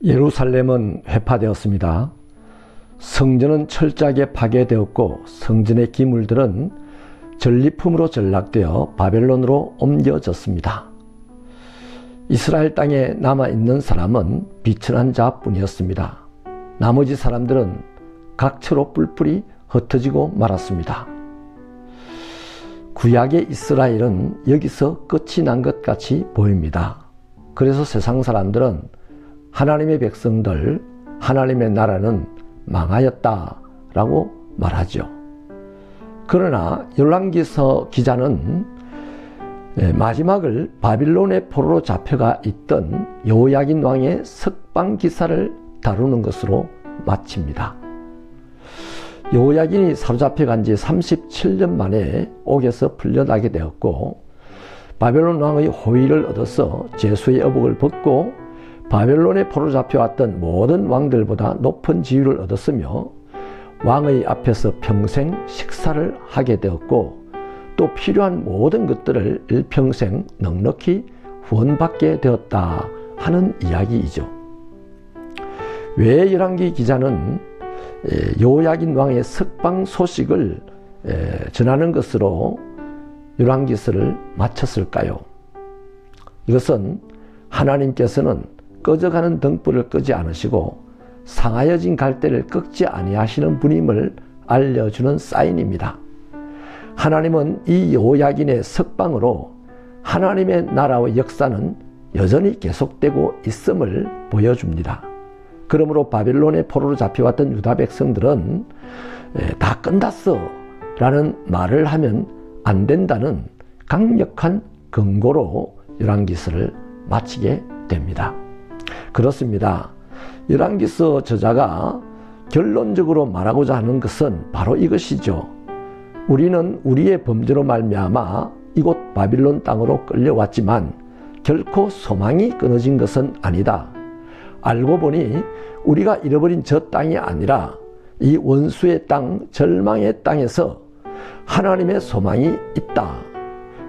예루살렘은 회파되었습니다. 성전은 철저하게 파괴되었고 성전의 기물들은 전리품으로 전락되어 바벨론으로 옮겨졌습니다. 이스라엘 땅에 남아있는 사람은 비천한 자뿐이었습니다. 나머지 사람들은 각처로 뿔뿔이 흩어지고 말았습니다. 구약의 이스라엘은 여기서 끝이 난 것 같이 보입니다. 그래서 세상 사람들은 하나님의 백성들, 하나님의 나라는 망하였다라고 말하죠. 그러나 열왕기서 기자는 마지막을 바빌론의 포로로 잡혀가 있던 여호야긴 왕의 석방 기사를 다루는 것으로 마칩니다. 여호야긴이 사로잡혀간 지 37년 만에 옥에서 풀려나게 되었고 바벨론 왕의 호의를 얻어서 제수의 의복을 벗고 바벨론에 포로 잡혀왔던 모든 왕들보다 높은 지위를 얻었으며 왕의 앞에서 평생 식사를 하게 되었고 또 필요한 모든 것들을 일평생 넉넉히 후원받게 되었다 하는 이야기이죠. 왜 열왕기 기자는 여호야긴 왕의 석방 소식을 전하는 것으로 열왕기서를 마쳤을까요? 이것은 하나님께서는 꺼져가는 등불을 끄지 않으시고 상하여진 갈대를 꺾지 아니하시는 분임을 알려주는 사인입니다. 하나님은 이 여호야긴의 석방으로 하나님의 나라의 역사는 여전히 계속되고 있음을 보여줍니다. 그러므로 바빌론의 포로로 잡혀왔던 유다 백성들은 다 끝났어 라는 말을 하면 안 된다는 강력한 경고로 열왕기서를 마치게 됩니다. 그렇습니다. 열왕기서 저자가 결론적으로 말하고자 하는 것은 바로 이것이죠. 우리는 우리의 범죄로 말미암아 이곳 바빌론 땅으로 끌려왔지만 결코 소망이 끊어진 것은 아니다. 알고 보니 우리가 잃어버린 저 땅이 아니라 이 원수의 땅, 절망의 땅에서 하나님의 소망이 있다.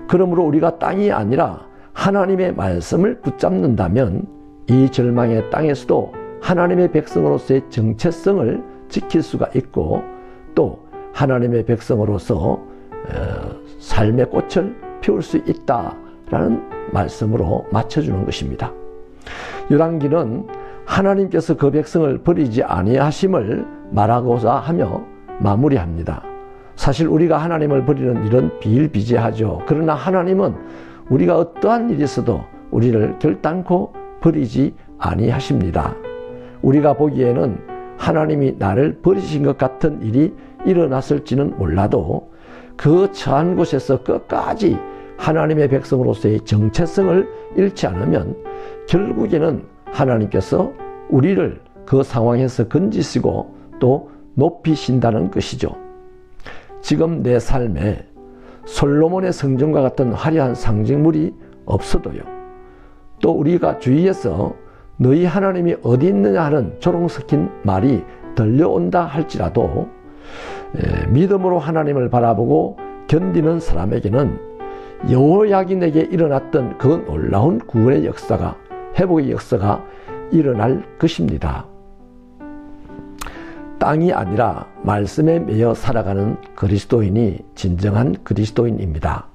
그러므로 우리가 땅이 아니라 하나님의 말씀을 붙잡는다면 이 절망의 땅에서도 하나님의 백성으로서의 정체성을 지킬 수가 있고 또 하나님의 백성으로서 삶의 꽃을 피울 수 있다라는 말씀으로 맞춰주는 것입니다. 열왕기는 하나님께서 그 백성을 버리지 아니하심을 말하고자 하며 마무리합니다. 사실 우리가 하나님을 버리는 일은 비일비재하죠. 그러나 하나님은 우리가 어떠한 일이 있어도 우리를 결단코 버리지 아니하십니다. 우리가 보기에는 하나님이 나를 버리신 것 같은 일이 일어났을지는 몰라도 그 처한 곳에서 끝까지 하나님의 백성으로서의 정체성을 잃지 않으면 결국에는 하나님께서 우리를 그 상황에서 건지시고 또 높이신다는 것이죠. 지금 내 삶에 솔로몬의 성전과 같은 화려한 상징물이 없어도요. 또 우리가 주위에서 너희 하나님이 어디 있느냐 하는 조롱 섞인 말이 들려온다 할지라도 믿음으로 하나님을 바라보고 견디는 사람에게는 여호야긴에게 일어났던 그 놀라운 구원의 역사가, 회복의 역사가 일어날 것입니다. 땅이 아니라 말씀에 매여 살아가는 그리스도인이 진정한 그리스도인입니다.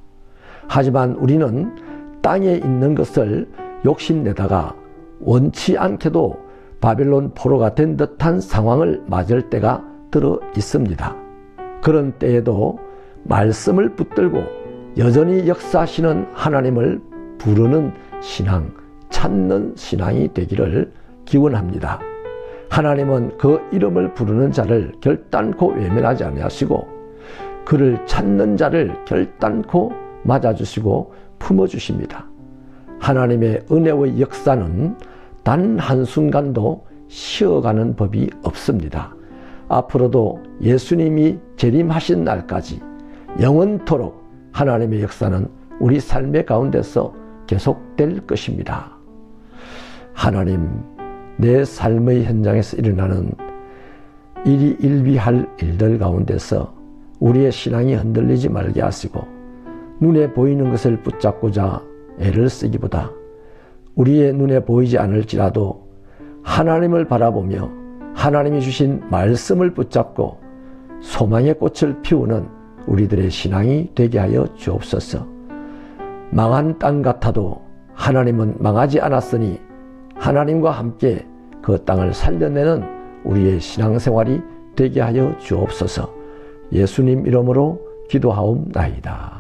하지만 우리는 땅에 있는 것을 욕심내다가 원치 않게도 바벨론 포로가 된 듯한 상황을 맞을 때가 들어 있습니다. 그런 때에도 말씀을 붙들고 여전히 역사하시는 하나님을 부르는 신앙, 찾는 신앙이 되기를 기원합니다. 하나님은 그 이름을 부르는 자를 결단코 외면하지 아니하시고 그를 찾는 자를 결단코 맞아주시고 품어주십니다. 하나님의 은혜의 역사는 단 한순간도 쉬어가는 법이 없습니다. 앞으로도 예수님이 재림하신 날까지 영원토록 하나님의 역사는 우리 삶의 가운데서 계속될 것입니다. 하나님, 내 삶의 현장에서 일어나는 일희일비할 일들 가운데서 우리의 신앙이 흔들리지 말게 하시고 눈에 보이는 것을 붙잡고자 애를 쓰기보다 우리의 눈에 보이지 않을지라도 하나님을 바라보며 하나님이 주신 말씀을 붙잡고 소망의 꽃을 피우는 우리들의 신앙이 되게 하여 주옵소서. 망한 땅 같아도 하나님은 망하지 않았으니 하나님과 함께 그 땅을 살려내는 우리의 신앙생활이 되게 하여 주옵소서. 예수님 이름으로 기도하옵나이다.